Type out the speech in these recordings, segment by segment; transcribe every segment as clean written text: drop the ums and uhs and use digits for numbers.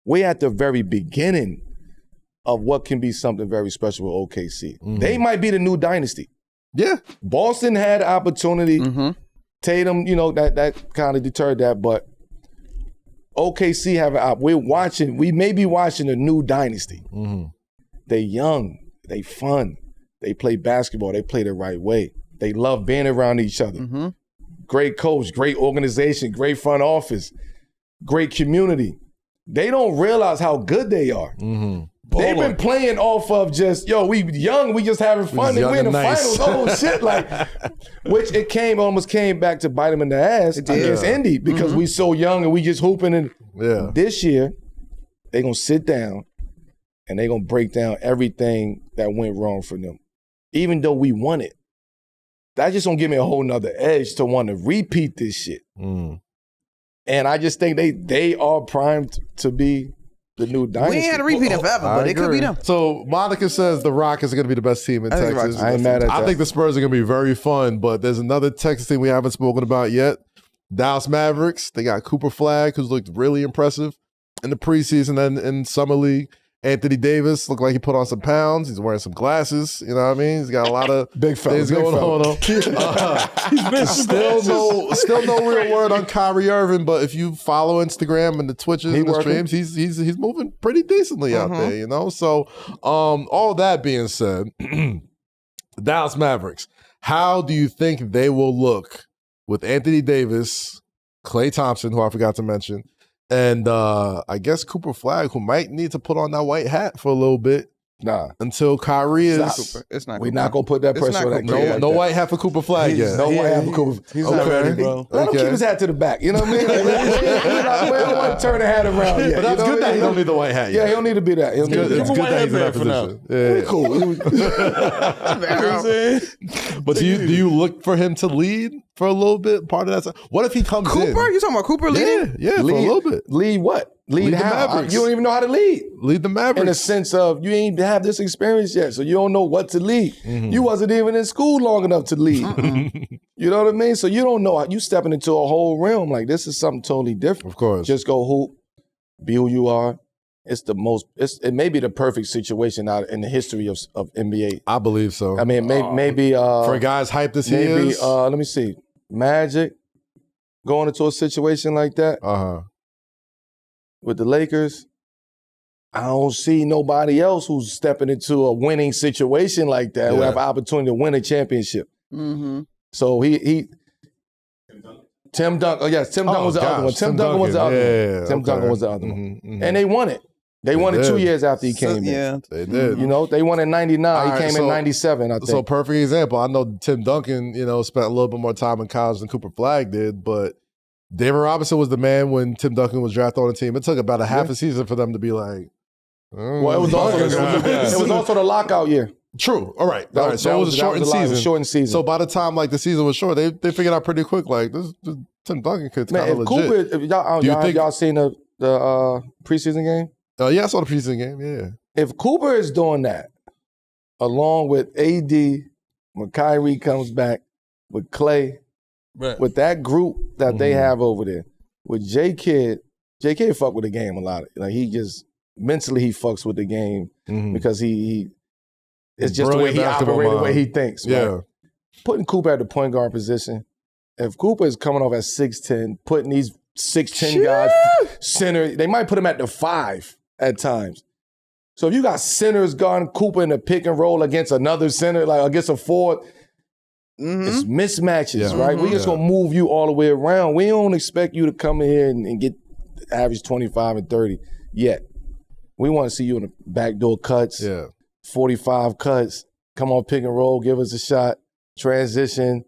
we're at the very beginning of what can be something very special with OKC. They might be the new dynasty. Yeah. Boston had opportunity. Tatum, that kind of deterred that, but OKC have an op. We may be watching a new dynasty. They young, they fun, they play basketball, they play the right way. They love being around each other. Great coach, great organization, great front office, great community. They don't realize how good they are. They've been playing off of just, we young, we just having fun, and we in the finals. Oh shit, which it almost came back to bite them in the ass against Indy because we so young and we just hooping. And this year, they gonna sit down and they gonna break down everything that went wrong for them, even though we won it. That just gonna give me a whole nother edge to want to repeat this shit. And I just think they are primed to be the new dynasty. We ain't had to repeat it forever, but it could be them. So Monica says the Rockets are going to be the best team in Texas. I ain't mad at that. I think the Spurs are going to be very fun, but there's another Texas team we haven't spoken about yet. Dallas Mavericks. They got Cooper Flagg, who's looked really impressive in the preseason and in Summer League. Anthony Davis looked like he put on some pounds. He's wearing some glasses. You know what I mean? He's got a lot of big things going on. Still no real word on Kyrie Irving, but if you follow Instagram and the Twitches and the streams, he's moving pretty decently out there, So all that being said, the Dallas Mavericks, how do you think they will look with Anthony Davis, Klay Thompson, who I forgot to mention, and I guess Cooper Flagg, who might need to put on that white hat for a little bit. Until Kyrie is. It's not. We're not gonna put that pressure on that kid. No white hat for Cooper Flagg yet. No white hat for Cooper. He's not ready, bro. Let him keep his hat to the back. You know what I mean? We don't want to turn the hat around yet. But that's good that he don't need the white hat yet. Yeah, he don't need to be that. It's good that he's in that position. Yeah. Cool. But do you look for him to lead for a little bit? Part of that. What if he comes in? Cooper? You talking about Cooper leading? Yeah, for a little bit. Lead what? Lead the how? Mavericks. You don't even know how to lead. Lead the Mavericks. In the sense of you ain't have this experience yet, so you don't know what to lead. You wasn't even in school long enough to lead. You know what I mean? So you don't know. You stepping into a whole realm. Like, this is something totally different. Of course. Just go hoop, be who you are. It may be the perfect situation out in the history of NBA. I believe so. I mean, maybe for a guy as hyped as he is. Let me see. Magic going into a situation like that. With the Lakers, I don't see nobody else who's stepping into a winning situation like that who have an opportunity to win a championship. So Tim Duncan. Oh yes, Tim Duncan was the other one. Tim Duncan was the other one. Tim Duncan was the other one. And they won it. They won it 2 years after he came in. Yeah, they did. They won in 99. He came in 97, I think. So perfect example. I know Tim Duncan, spent a little bit more time in college than Cooper Flagg did, but David Robinson was the man when Tim Duncan was drafted on the team. It took about a half a season for them to be like, well, it was also the lockout year. True. All right. So it was a shortened season. So by the time the season was short, they figured out pretty quick this Tim Duncan could kind of legit. Cooper, y'all seen the preseason game? Yeah, I saw the preseason game. Yeah. If Cooper is doing that, along with AD, when Kyrie comes back, with Klay. Right. With that group that they have over there, with J-Kid fuck with the game a lot. Like, he just, mentally he fucks with the game because it's just the way he operates, the way he thinks. Yeah. Right? Putting Cooper at the point guard position, if Cooper is coming off at 6'10", putting these 6'10" guys center, they might put him at the 5 at times. So if you got centers guarding Cooper in a pick and roll against another center, like against a forward, it's mismatches, right? We just gonna move you all the way around. We don't expect you to come in here and get average 25 and 30 yet. We want to see you in the backdoor cuts, 45 cuts, come on pick and roll, give us a shot, transition.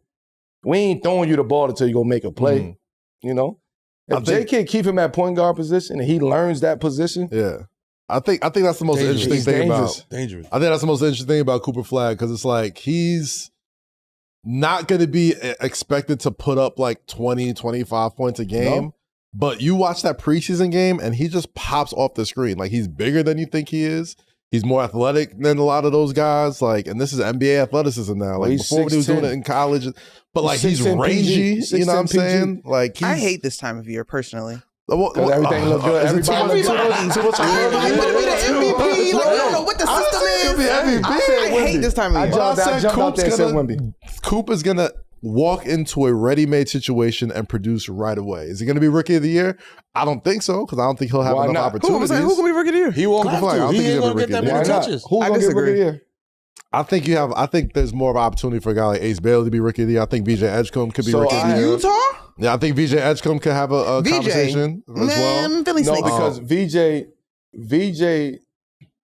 We ain't throwing you the ball until you go make a play, If J.K. keep him at point guard position and he learns that position. Yeah. I think that's the most interesting thing about. Dangerous. I think that's the most interesting thing about Cooper Flagg because it's like he's not going to be expected to put up 20, 25 points a game. But you watch that preseason game and he just pops off the screen. Like, he's bigger than you think he is. He's more athletic than a lot of those guys. And this is NBA athleticism now. Before he was doing it in college. But he's rangy, you know what I'm saying? I hate this time of year personally. Because everything look good. Everybody look good. Everybody want to be the MVP. Like, I don't know what the system is. I hate this time of year. I jumped out there and said Wemby. Cooper's going to walk into a ready-made situation and produce right away. Is he going to be Rookie of the Year? I don't think so, because I don't think he'll have enough opportunities. Who can be Rookie of the Year? He won't have to. He ain't going to get that many touches. Who's going to get Rookie of the Year? I think there's more of an opportunity for a guy like Ace Bailey to be Rookie of the Year. I think VJ Edgecombe could be Rookie of the Year. Utah? Yeah, I think VJ Edgecombe could have a conversation as well. I'm feeling No, because VJ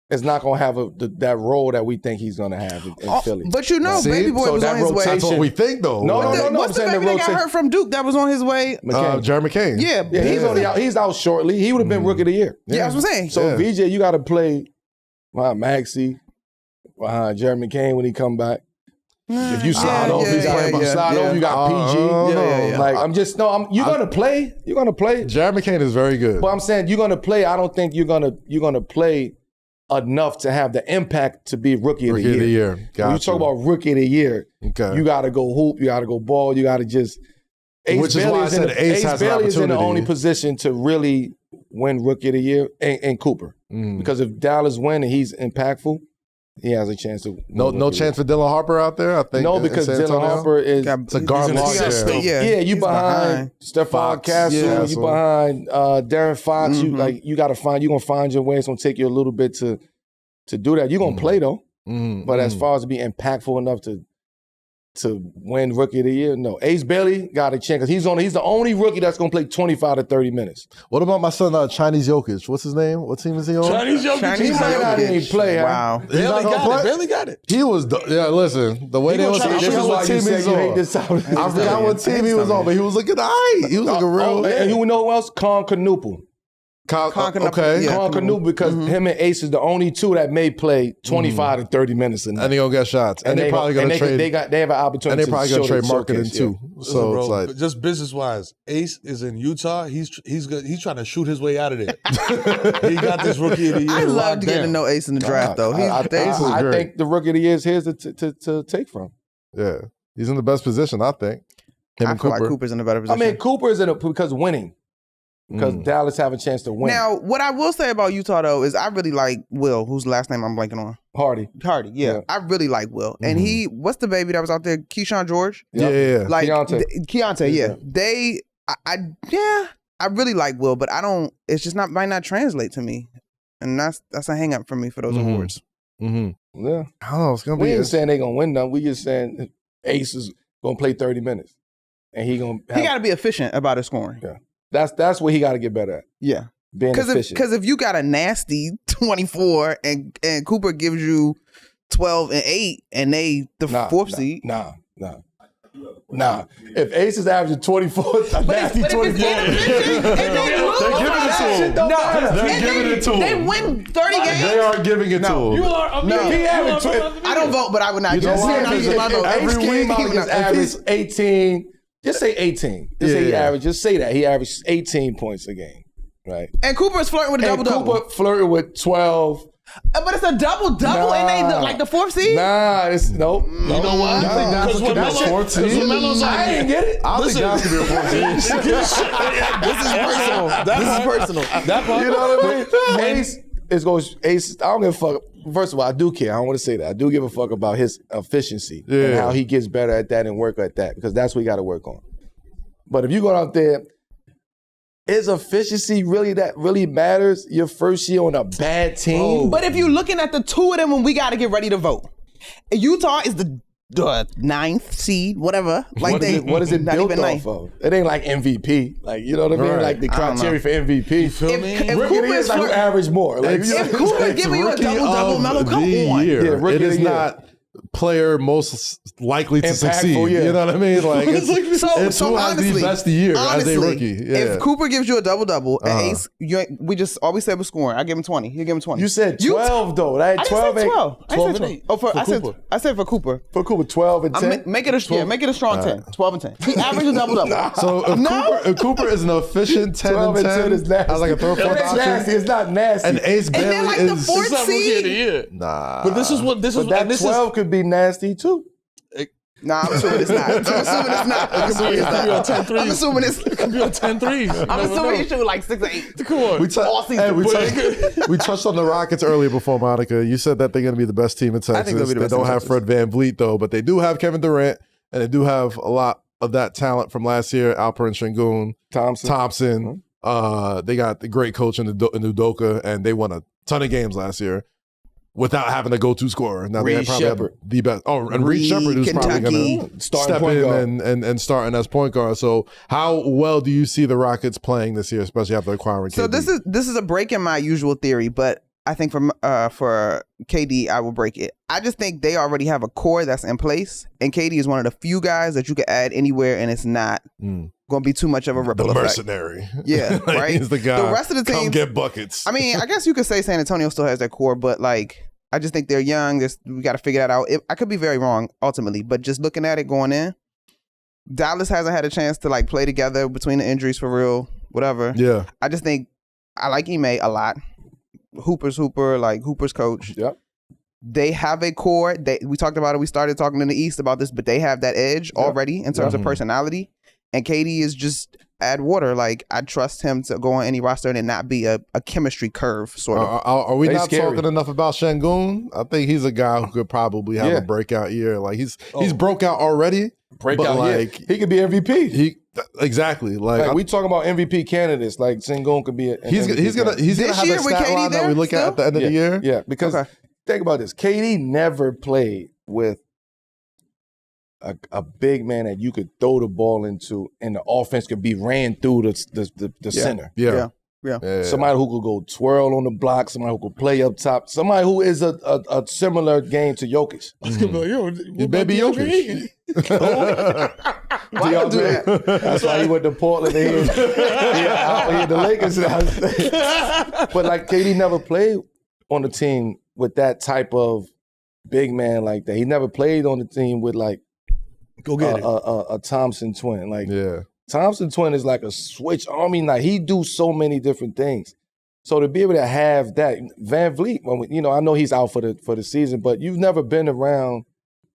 is not going to have that role that we think he's going to have in Philly. But Baby Boy was on his way. That's what we think, though. No. What's the baby that got hurt from Duke that was on his way? Jeremy McCain. Yeah, he's out shortly. He would have been Rookie of the Year. Yeah, that's what I'm saying. So VJ, you got to play behind Maxey, behind Jeremy McCain when he come back. If you slide over, you got PG. Like you're gonna play. You're gonna play. Jeremy McCain is very good. But I'm saying you're gonna play. I don't think you're gonna play enough to have the impact to be Rookie of the Year. When you talk about Rookie of the Year, you gotta go hoop, you gotta go ball, you gotta just Ace Bailey is in the only position to really win Rookie of the Year and Cooper. Because if Dallas win and he's impactful, he has a chance to. No chance for Dylan Harper out there. I think no, because Dylan Harper is a guard lock. You behind Stephon Castle, you behind Darren Fox. You got to find. You're gonna find your way. It's gonna take you a little bit to do that. You're gonna play though, but as far as to be impactful enough to win Rookie of the Year, no. Ace Bailey got a chance because he's the only rookie that's gonna play 25 to 30 minutes. What about my son Chinese Jokic? What's his name? What team is he on? Chinese Jokic. He might not even play. Wow. Barely got it. He was. Listen. The way they was. This is what team he's on. I forgot what team he was on, but he was looking aight. He was looking real. And you know who else? Con Knuppel. Because him and Ace is the only two that may play 25 to 30 minutes a night. And they gonna get shots. And they probably gonna trade. They have an opportunity. And they probably gonna trade marketing too. So bro, it's like just business wise, Ace is in Utah. He's trying to shoot his way out of there. He got this Rookie of the Year. I love getting to know Ace in the draft though. I think the Rookie of the Year is his to take from. Yeah, he's in the best position. I think. I feel like Cooper's in a better position. I mean, Cooper is because winning. Because Dallas have a chance to win. Now, what I will say about Utah, though, is I really like Will, whose last name I'm blanking on. Hardy, yeah. I really like Will. And what's the baby that was out there? Keyshawn George? Yeah. Like, Keontae, yeah. I really like Will, but it's just might not translate to me. And that's a hang up for me for those awards. Yeah. I don't know. It's gonna be. We ain't saying they gonna win though. We just saying Ace is gonna play 30 minutes. And he got to be efficient about his scoring. Yeah. That's what he got to get better at. Yeah. Being efficient. Because if you got a nasty 24 and Cooper gives you 12 and 8 and they fourth seed. Nah. If Ace is averaging 24, nasty 24. They're giving it to him. They win 30 games. They are giving it to him. I don't vote, but I would not. Every week he average 18. Just say 18. Just say that. He averaged 18 points a game, right? And Cooper's flirting with a double-double. Cooper flirted with 12. But it's a double-double and they like the fourth seed? Nah, it's nope. You know why? Because when Melo's 14. I didn't get it. I think Josh could be a 14. This is personal. That part. You know what I mean? Ace, I don't give a fuck. First of all, I do care. I don't want to say that. I do give a fuck about his efficiency and how he gets better at that and work at that because that's what he got to work on. But if you go out there, is efficiency really matters your first year on a bad team? But if you're looking at the two of them when we got to get ready to vote, Utah is the 9th seed, whatever. Like what is it built off of? It ain't like MVP. Like, you know what I mean? Like the criteria for MVP. You feel me? If Cooper is like who average more. Like, if Cooper giving you a double-double, Melo, come on. It is not player most likely to succeed. You know what I mean? Like it's who has the best year as a rookie. Yeah. If Cooper gives you a double-double and Ace, we just always said was scoring. I give him 20. He'll give him 20. You said 12 though. That 12 ain't 12 and 8. Oh, I said for Cooper. For Cooper, 12 and 10. Make it a strong 10. 12 and 10. He averaged a double-double. So if Cooper is an efficient 10 and 10, as like a third, fourth option, it's not nasty. And Ace Bailey is the fourth seed. Nah. But this is that 12 could be nasty too. Nah, I'm assuming it's not. I'm assuming it's not. I'm assuming it's not. I'm assuming it's. It could be on 10 threes. I'm assuming he shoot like 6 or 8. Come on. We touched on the Rockets earlier before, Monica. You said that they're going to be the best team in Texas. I think they'll be the best they don't team in have Texas. Fred VanVleet, though, but they do have Kevin Durant, and they do have a lot of that talent from last year, Alperen Sengun, Thompson. They got the great coach in Udoka, and they won a ton of games last year without having a go-to scorer. Now Reed they probably Shepard. have the best. Oh, and Reed Shepard, who's probably going to step in and starting as point guard. So how well do you see the Rockets playing this year, especially after acquiring KD? So this is a break in my usual theory, but I think for KD, I will break it. I just think they already have a core that's in place, and KD is one of the few guys that you can add anywhere, and it's not going to be too much of a ripple effect. Mercenary. Yeah, like, right? He's the guy. The rest of the team come get buckets. I mean, I guess you could say San Antonio still has their core, but like, I just think they're young. We got to figure that out. I could be very wrong ultimately, but just looking at it going in, Dallas hasn't had a chance to like play together between the injuries for real, whatever. Yeah. I just think I like Ime a lot. Hooper's Hooper, like Hooper's coach. Yep. They have a core. We talked about it. We started talking in the East about this, but they have that edge already in terms of personality. And KD is just add water. Like, I trust him to go on any roster and it not be a chemistry curve, sort of. Are we not scary. talking enough about Sengun? I think he's a guy who could probably have a breakout year. Like, he's broke out already. Breakout, like, he could be MVP. Exactly. Like we talking about MVP candidates. Like Sengun could be. He's gonna have a stat line that we look at the end of the year. Yeah, because think about this. KD never played with a big man that you could throw the ball into, and the offense could be ran through the center. Yeah. Somebody who could go twirl on the block, somebody who could play up top, somebody who is a similar game to Jokic. Baby Jokic. Why you do that? That's why he went to Portland. He had the Lakers now. But like KD never played on the team with that type of big man like that. He never played on the team with like a Thompson twin. Like Thompson twin is like a switch. I mean, like he do so many different things. So to be able to have that, VanVleet, I know he's out for the season, but you've never been around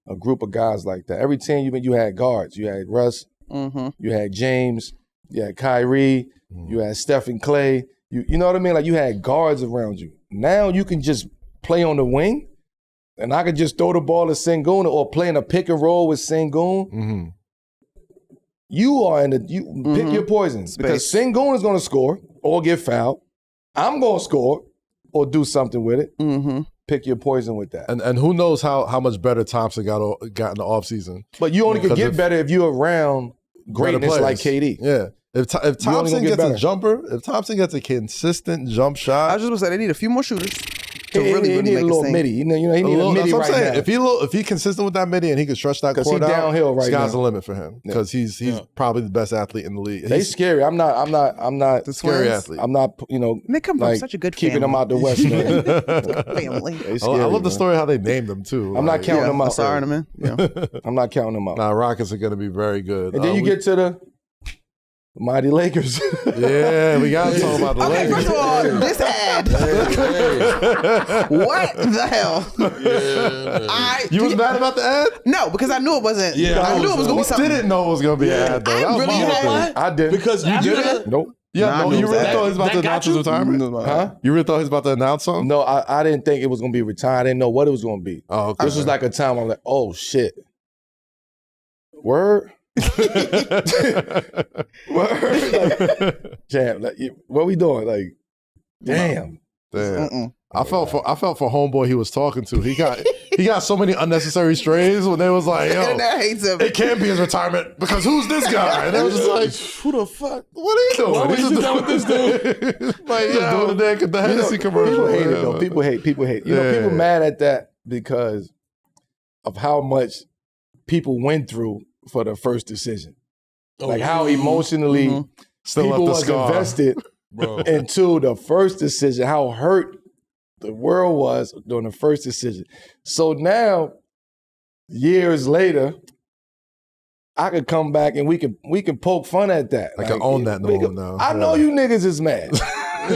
a group of guys like that. Every team you had guards. You had Russ, you had James, you had Kyrie, you had Stephen Clay. You know what I mean? Like you had guards around you. Now you can just play on the wing, and I could just throw the ball to Sengun or play in a pick and roll with Sengun. You are pick your poison. Because Sengun is going to score or get fouled. I'm going to score or do something with it. Pick your poison with that. And who knows how much better Thompson got in the offseason. But you only can get better if you're around greatness like KD. Yeah. If Thompson gets a jumper, if Thompson gets a consistent jump shot. I was just going to say, they need a few more shooters. He need a little midi. He need a midi right now. If he's consistent with that midi and he can stretch that court out, downhill right sky's now. the limit for him because he's probably the best athlete in the league. They scary. I'm not the scary athlete. I'm not, they come from such a good keeping them out the West, man. family. Scary, I love the story how they named them too. I'm not counting them out. Sorry, man. I'm not counting them out. Nah, Rockets are going to be very good. And then you get to the mighty Lakers. Yeah, we got to talk about the Lakers. First of all, this ad. What the hell? You was mad about the ad? No, because I knew it wasn't. I knew it was going to be something. Didn't know it was going to be an ad, though. I did. Because you did it? Nope. Yeah, you really thought he was about to announce his retirement? Huh? You really thought he was about to announce something? No, I didn't think it was going to be retired. I didn't know what it was going to be. Oh, okay. This was like a time I'm like, oh, shit. Word? What we doing? Like, damn. I felt for homeboy he was talking to. He got so many unnecessary strays when they was like, yo, hates him. It can't be his retirement because who's this guy? And they was just like, who the fuck? What are you doing? Why would you sit down with this dude? Like, he's doing the Hennessy commercial. People hate it though. People hate. People mad at that because of how much people went through for the first decision. Like how emotionally people was invested into the first decision, how hurt the world was during the first decision. So now, years later, I could come back and we can poke fun at that. I can own that now. I know you niggas is mad. I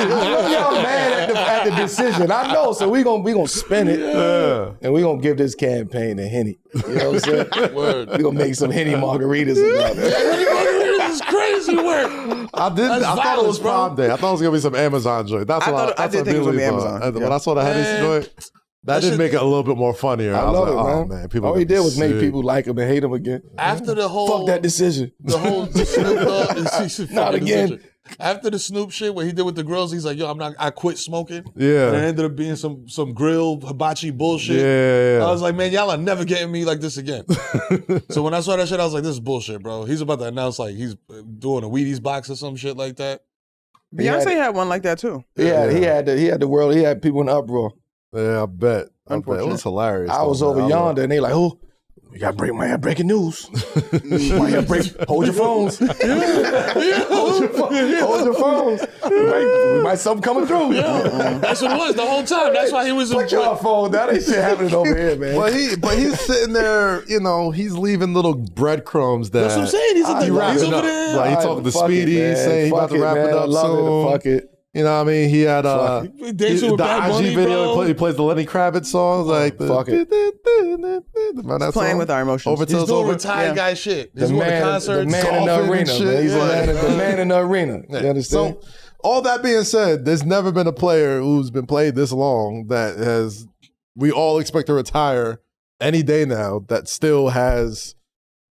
know y'all mad at at the decision. I know, so we gonna spin it, and we gonna give this campaign a Henny. You know what I'm saying? Word. We gonna make some Henny margaritas. Henny margaritas is crazy work. I thought it was Prime Day. I thought it was gonna be some Amazon joint. I did think it was gonna be Amazon. When I saw the Henny joint, that did make it a little bit more funnier. I was love like, it, oh man. people All he did was make sick. people like him and hate him again. After the whole Fuck that decision. The whole Snoop Not again. Decision. After the Snoop shit, what he did with the grills, he's like, "Yo, I quit smoking." Yeah. And it ended up being some grill hibachi bullshit. Yeah. I was like, man, y'all are never getting me like this again. So when I saw that shit, I was like, this is bullshit, bro. He's about to announce like he's doing a Wheaties box or some shit like that. Beyonce had one like that too. He had the world. He had people in uproar. Yeah, I bet. It was hilarious. I was over yonder, and they like, "Oh, you got breaking news. Hold your phones. Hold your phones. We might something coming through." That's what it was the whole time. That's why he was. Put your phone down. That shit happening over here, man. But he's sitting there, he's leaving little breadcrumbs that. That's what I'm saying. He's over there. Like, he talking to Speedy, saying he about to wrap it up soon. Fuck it. You know what I mean? He had the IG video. He plays the Lenny Kravitz songs. Like, fuck it. He's playing with our emotions. He's doing retired guy shit. He's going to concerts. The man in the arena, man. He's the man in the arena. You understand? So, all that being said, there's never been a player who's been played this long that we all expect to retire any day now that still has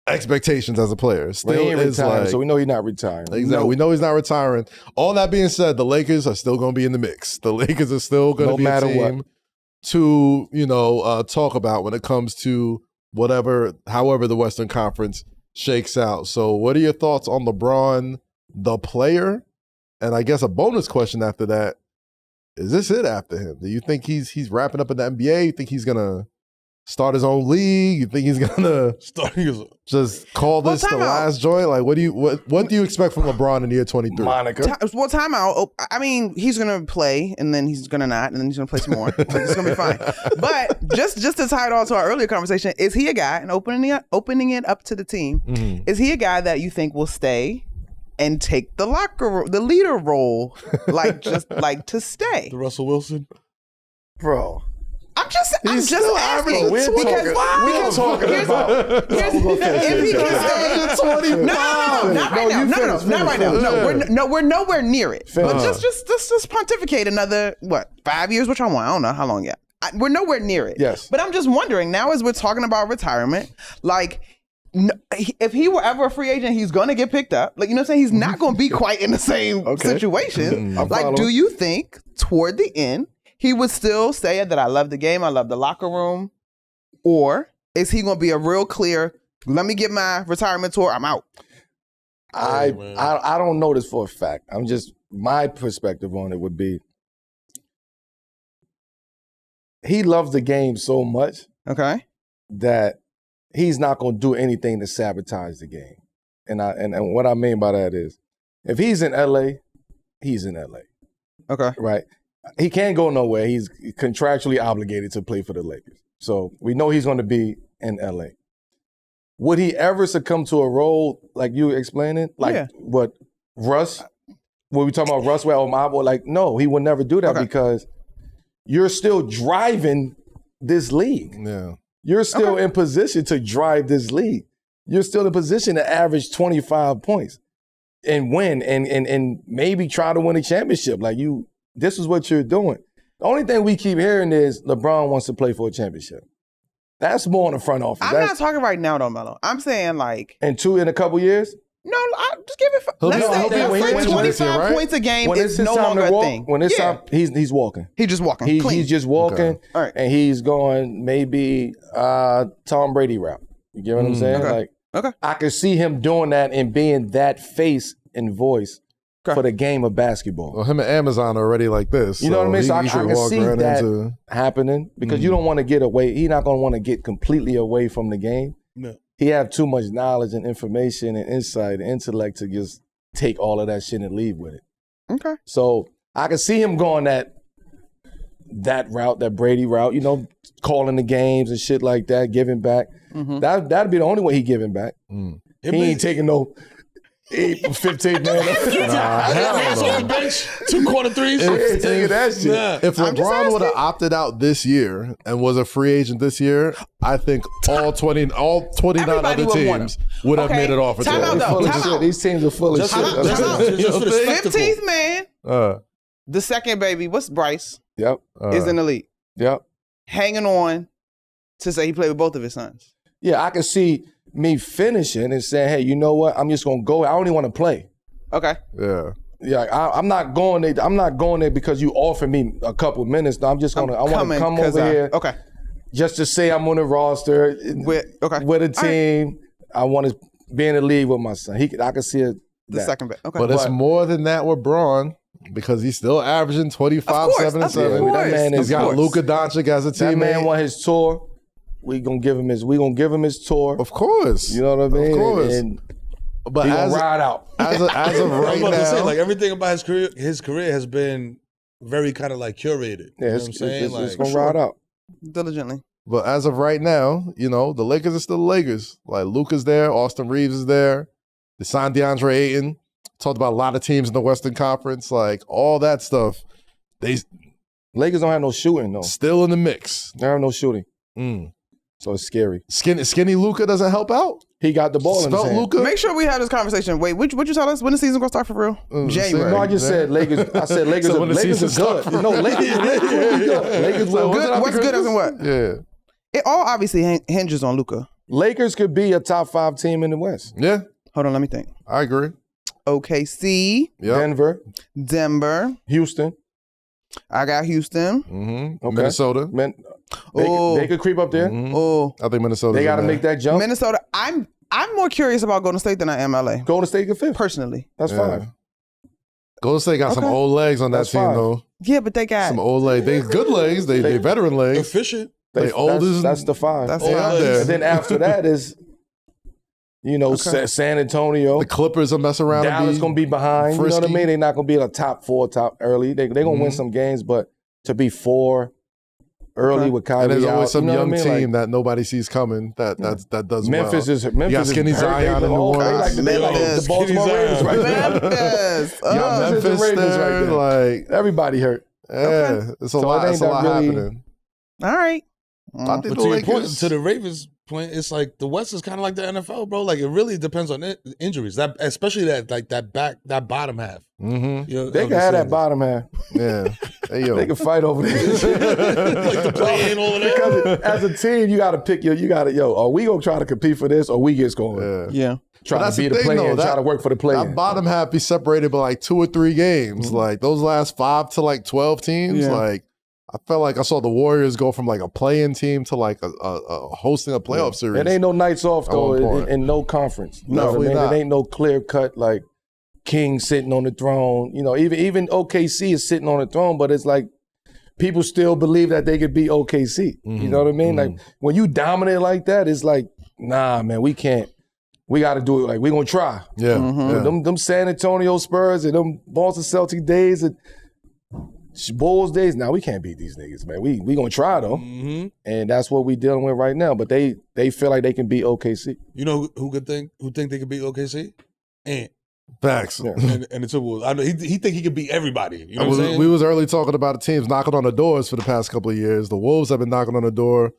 expectations as a player. Still he ain't is retiring, like, so we know he's not retiring. Exactly. No. We know he's not retiring. All that being said, the Lakers are still going to be in the mix. The Lakers are still going to be a team to, talk about when it comes to however the Western Conference shakes out. So what are your thoughts on LeBron, the player? And I guess a bonus question after that, is this it after him? Do you think he's wrapping up in the NBA? You think he's going to start his own league? You think he's gonna just call this the last joint? Like, what do you expect from LeBron in year 23? Monica. Timeout. I mean, he's gonna play, and then he's gonna not, and then he's gonna play some more. Like, it's gonna be fine. But just to tie it all to our earlier conversation, is he a guy? And opening it up to the team, is he a guy that you think will stay and take the leader role, to stay? The Russell Wilson, bro. I'm just asking because if he can stay, not right now. No, we're nowhere near it. But just pontificate another 5 years, which I don't know how long yet. We're nowhere near it. Yes, but I'm just wondering now as we're talking about retirement, like. If he were ever a free agent, he's going to get picked up. Like, you know what I'm saying? He's not going to be quite in the same situation. Like, do you think toward the end, he would still say that I love the game, I love the locker room? Or is he going to be a real clear, let me get my retirement tour, I'm out? I don't know this for a fact. My perspective on it would be, he loves the game so much that he's not going to do anything to sabotage the game. And what I mean by that is, if he's in LA, he's in LA. Okay. Right? He can't go nowhere. He's contractually obligated to play for the Lakers. So we know he's going to be in LA. Would he ever succumb to a role like you explaining? Like what Russ? When we talking about Russ, no, he would never do that because you're still driving this league. Yeah. You're still in position to drive this league. You're still in position to average 25 points and win and maybe try to win a championship. This is what you're doing. The only thing we keep hearing is LeBron wants to play for a championship. That's more in the front office. I'm not talking right now though, Melo. I'm saying in a couple years? No, I'll just give it. Let's say 25 points a game is no longer a thing. When it's time, he's walking. He's just walking. He's just walking, and he's going maybe Tom Brady route. You get what I'm saying? I could see him doing that and being that face and voice for the game of basketball. Well, him and Amazon are already like this. You know what I mean? So I can see that happening because you don't want to get away. He's not going to want to get completely away from the game. No. He have too much knowledge and information and insight and intellect to just take all of that shit and leave with it. Okay. So I can see him going that route, that Brady route, calling the games and shit like that, giving back. That'd be the only way he giving back. He ain't taking no 15 man. On the bench, 2 corner threes. If LeBron would have opted out this year and was a free agent this year, I think all 29 Everybody other teams would have made it off. Time out, though. These teams are full of shit. 15th man. The second baby, what's Bryce? Yep. Is in the league. Yep. Hanging on to say he played with both of his sons. Yeah, I can see me finishing and saying, hey, you know what? I'm just going to go. I don't even want to play. Okay. Yeah. Yeah, I'm not going there. I'm not going there because you offered me a couple of minutes. No, I'm just going to. I want to come over here. Okay. Just to say I'm on the roster with a team. Right. I want to be in the league with my son. I can see it. The second bit. Okay. But it's more than that with Braun. Because he's still averaging 25, 7, and 7. That man he's got Luka Doncic as a teammate. That man won his tour. We gonna give him his tour. Of course. You know what I mean? Of course. But he gonna ride out. As of right now. I was about to say, like, everything about his career has been very kind of like curated. Yeah, you know what I'm saying? It's gonna ride out. Diligently. But as of right now, the Lakers are still the Lakers. Like, Luka's there, Austin Reeves is there. They signed DeAndre Ayton. Talked about a lot of teams in the Western Conference, like all that stuff. Lakers don't have no shooting though. Still in the mix. They have no shooting. So it's scary. Skinny Luka doesn't help out. He got the ball in his hand. Luka. Make sure we have this conversation. Wait, what you tell us? When the season gonna start for real? January. No, I just said Lakers. I said Lakers. So Lakers are good. No, Lakers are good. Lakers will good. What's good as in what? Yeah. It all obviously hinges on Luka. Lakers could be a top 5 team in the West. Yeah. Hold on, let me think. I agree. OKC. Yep. Denver. Houston. I got Houston. Mm-hmm. Okay. Minnesota. They could creep up there. Mm-hmm. Oh, I think Minnesota. They got to make that jump. Minnesota. I'm more curious about Golden State than I am LA. Golden State get 5th. Personally. That's 5. Golden State got some old legs on that team, 5. though. Yeah, but they got some old legs. They good legs. They veteran legs. Efficient. They old as that's the 5. That's and then after that is, San Antonio. The Clippers are messing around. Dallas going to be behind. Frisky. You know what I mean? They're not going to be in a top 4, top early. They're going to win some games, but to be 4 early with Kyrie and there's always out, some young team like, that nobody sees coming that does Memphis well. Memphis you got Skinny Zion in New Orleans. They like the Baltimore Ravens right now. Memphis. You got Memphis there. Like, everybody hurt. Yeah, it's a lot happening. All right. But to your point, to the Ravens point, it's like the West is kind of like the NFL, bro. Like, it really depends on injuries. That, especially that bottom half. Mm-hmm. They can have that bottom half. Yeah, they can fight over there. Like the play-in over there. Because as a team, you got to pick are we gonna try to compete for this, or we just going? Yeah. Try to be the play-in, try to work for the play-in. That bottom half be separated by like 2 or 3 games. Like those last 5 to like 12 teams. Like, I felt like I saw the Warriors go from like a play-in team to like a hosting a playoff series. It ain't no nights off though in no conference. No, it ain't no clear cut like King sitting on the throne. Even OKC is sitting on the throne, but it's like people still believe that they could be OKC. You know what I mean? Like when you dominate like that, it's like, nah, man, we can't. We got to do it. Like, we're going to try. Yeah. Them San Antonio Spurs and them Boston Celtics days and Bulls days, now we can't beat these niggas, man. We going to try, though. And that's what we dealing with right now. But they feel like they can beat OKC. You know who think they can beat OKC? Ant. Facts. Yeah. And the Timberwolves. I know he think he can beat everybody. You know what I'm saying? We was early talking about the teams knocking on the doors for the past couple of years. The Wolves have been knocking on the door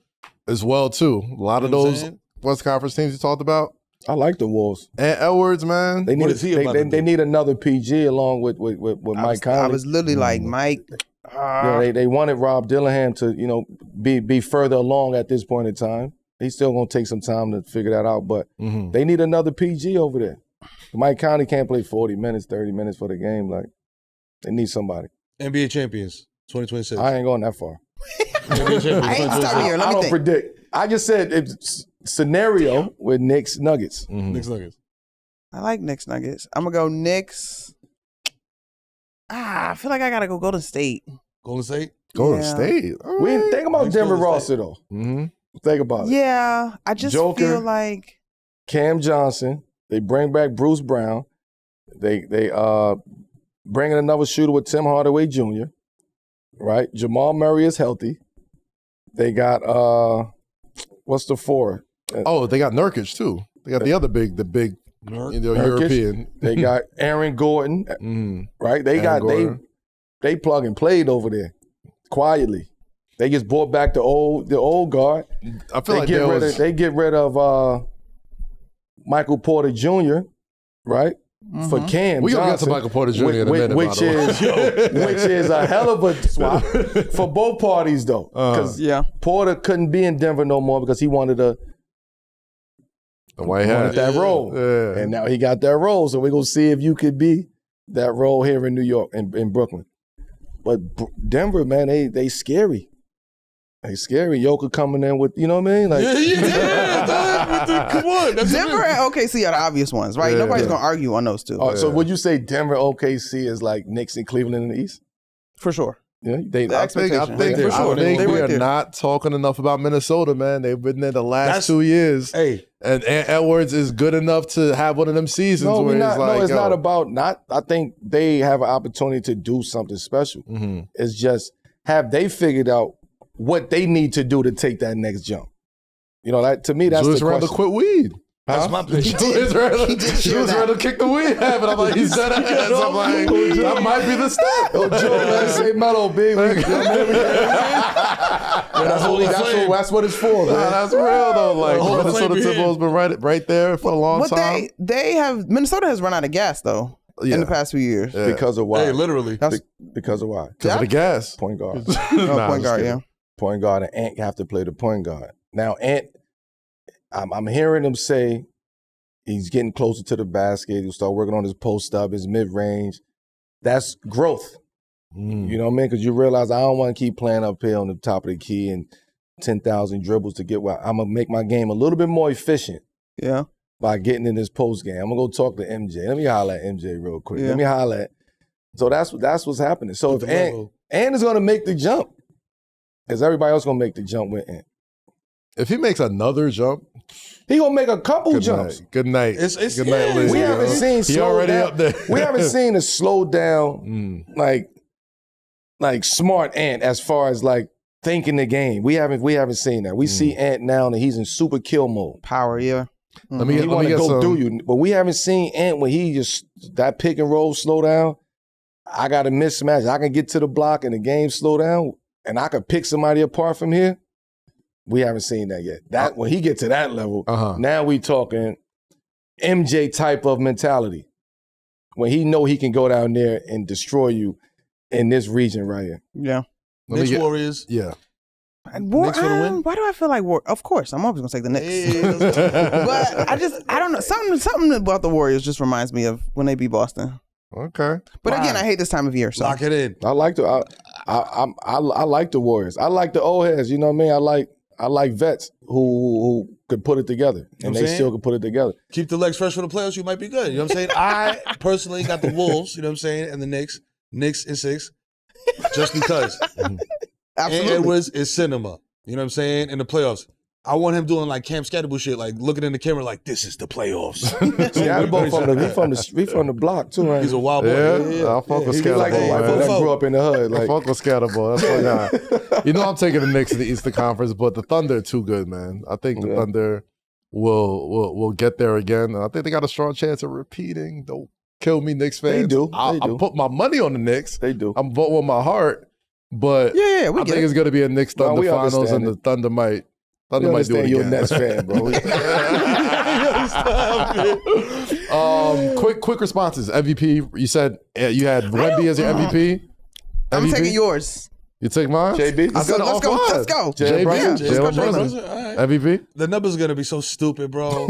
as well, too. A lot of those West Conference teams you talked about. I like the Wolves. And Edwards, man. They need another PG along with Mike Conley. I was literally like, Mike. They wanted Rob Dillingham to, be further along at this point in time. He's still going to take some time to figure that out, but they need another PG over there. Mike Conley can't play 40 minutes, 30 minutes for the game. Like, they need somebody. NBA champions, 2026. I ain't going that far. NBA champions, I ain't starting here. Let me I don't think. predict. I just said it's scenario with Knicks Nuggets. Knicks Nuggets. I like Knicks Nuggets. I'm going to go Knicks. I feel like I got to go Golden State. Golden State? Golden State? Right. We didn't think about Denver roster, though. Think about it. Yeah. I just feel like Cam Johnson. They bring back Bruce Brown. They bring in another shooter with Tim Hardaway Jr., right? Jamal Murray is healthy. They got, what's the 4? They got Nurkic, too. They got the big European. They got Aaron Gordon, right? They plug and played over there quietly. They just brought back the old guard. I feel they get rid of Michael Porter Jr., right? For Cam we gonna get to Johnson, Michael Porter Jr. in a minute, which is a hell of a swap for both parties, though. Because Porter couldn't be in Denver no more because he wanted that role, and now he got that role. So we're gonna see if you could be that role here in New York and in Brooklyn. But Denver, man, they scary. They scary. Joker coming in with, you know what I mean? Like, come on. Denver and OKC are the obvious ones, right? Nobody's going to argue on those two. So would you say Denver, OKC is like Knicks and Cleveland in the East? For sure. Yeah, I think we are not talking enough about Minnesota, man. They've been there the last 2 years. Hey. And Edwards is good enough to have one of them seasons it's not about I think they have an opportunity to do something special. It's just, have they figured out what they need to do to take that next jump? You know, to me, that's Julius the question. Randle quit weed. That's my pitch. Julius Randle kicked the weed habit. I'm like, he's dead ass. I'm like, that might be the step. Say Melo, baby. That's what it's for, man. That's real though. Like Minnesota Timberwolves been right there for a long time. Minnesota has run out of gas though. In the past few years. Because of why? Hey, literally. Because of why? Because of the gas. Point guard. Point guard, yeah. Point guard and Ant have to play the point guard. Now, Ant, I'm hearing him say he's getting closer to the basket. He'll start working on his post-up, his mid-range. That's growth. You know what I mean? Because you realize I don't want to keep playing up here on the top of the key and 10,000 dribbles to get where I'm going to make my game a little bit more efficient. Yeah. By getting in this post game. I'm going to go talk to MJ. Let me holler at MJ real quick. Let me holler at. So that's what's happening. So if Ant is going to make the jump, is everybody else going to make the jump with Ant? If he makes another jump, he gonna make a couple jumps. Good night. Good night, Liz. We haven't seen up there. We haven't seen a slow down like smart Ant as far as like thinking the game. We haven't seen that. We see Ant now and he's in super kill mode. Power, yeah. Let me get go some. do you, but we haven't seen Ant when he just that pick and roll slow down. I got a mismatch. I can get to the block and the game slow down, and I can pick somebody apart from here. We haven't seen that yet. That when he get to that level, now we talking MJ type of mentality. When he know he can go down there and destroy you in this region right here. Yeah. Knicks Warriors. Yeah. Knicks for the win? Why do I feel like Of course, I'm always gonna take the Knicks. But I don't know. Something about the Warriors just reminds me of when they beat Boston. Okay. But again, I hate this time of year. So. Lock it in. I like I like the Warriors. I like the old heads. You know what I mean? I like vets who could put it together, and they still can put it together. Keep the legs fresh for the playoffs. You might be good. You know what I'm saying? I personally got the Wolves. You know what I'm saying? And the Knicks in 6, just because. Absolutely. And Edwards is cinema. You know what I'm saying? In the playoffs. I want him doing like Cam Scatterbush shit, like looking in the camera like, this is the playoffs. Scatterbush from the block too, right? He's a wild boy. Yeah. I'll fuck with Scatterbush. Like that grew up in the hood. Like. I'll fuck with Scatterbush. That's my guy. You know I'm taking the Knicks in the Eastern Conference, but the Thunder are too good, man. I think the Thunder will get there again. And I think they got a strong chance of repeating. Don't kill me, Knicks fans. They do. I put my money on the Knicks. They do. I'm voting with my heart. But I think it's going to be a Knicks-Thunder finals, and the Thunder might do it again. You're a Nets fan, bro. Quick responses. MVP. You said you had Wemby as your MVP. I'm taking yours. You take mine? JB? I said let's go. Jalen Brunson. MVP? The numbers are going to be so stupid, bro.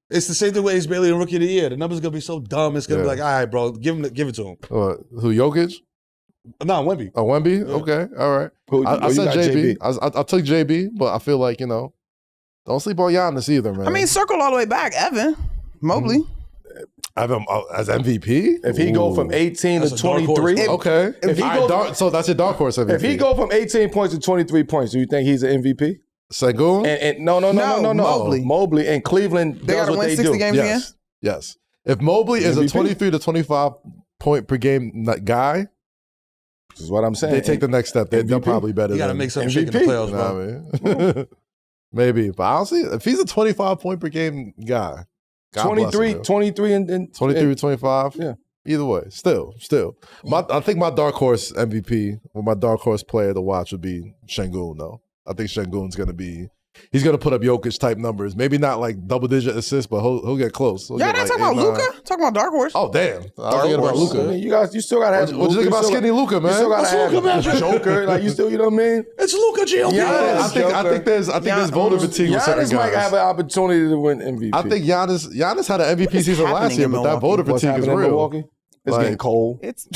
It's the same thing with Ace Bailey in Rookie of the Year. The numbers are going to be so dumb. It's going to be like, all right, bro, give it to him. Who, Jokic? No, Wemby. Oh, Wemby? Yeah. Okay, all right. I said JB. I took JB, but I feel like, don't sleep on Giannis either, man. I mean, circle all the way back. Evan Mobley. Evan as MVP? If he go from 18 to 23. Okay. So that's your dark horse MVP. If he go from 18 points to 23 points, do you think he's an MVP? Sengun? And no. Mobley and Cleveland they does what they do. Games again? Yes. If Mobley is a 23 to 25 point per game guy, this is what I'm saying. They take the next step. They're probably better. You got to make something shake in the playoffs, bro. Maybe. But honestly, if he's a 25 point per game guy, God bless him, 23 and 23 to 25. Yeah. Either way, still. I think my dark horse MVP or my dark horse player to watch would be Şengün, though. I think Şengün's going to be. He's gonna put up Jokic type numbers. Maybe not like double-digit assists, but he'll get close. Y'all not talking about Luka? Talking about dark horse? Oh damn! I was thinking about Luka. I mean, you still gotta have. What you think about skinny Luka, man? You still gotta have Joker. Like you still, you know what I mean? It's Luka GLP. Yeah, I think there's voter fatigue with certain Giannis guys. might have an opportunity to win MVP. I think Giannis had an MVP season last year, but that voter fatigue is real. It's getting cold. It's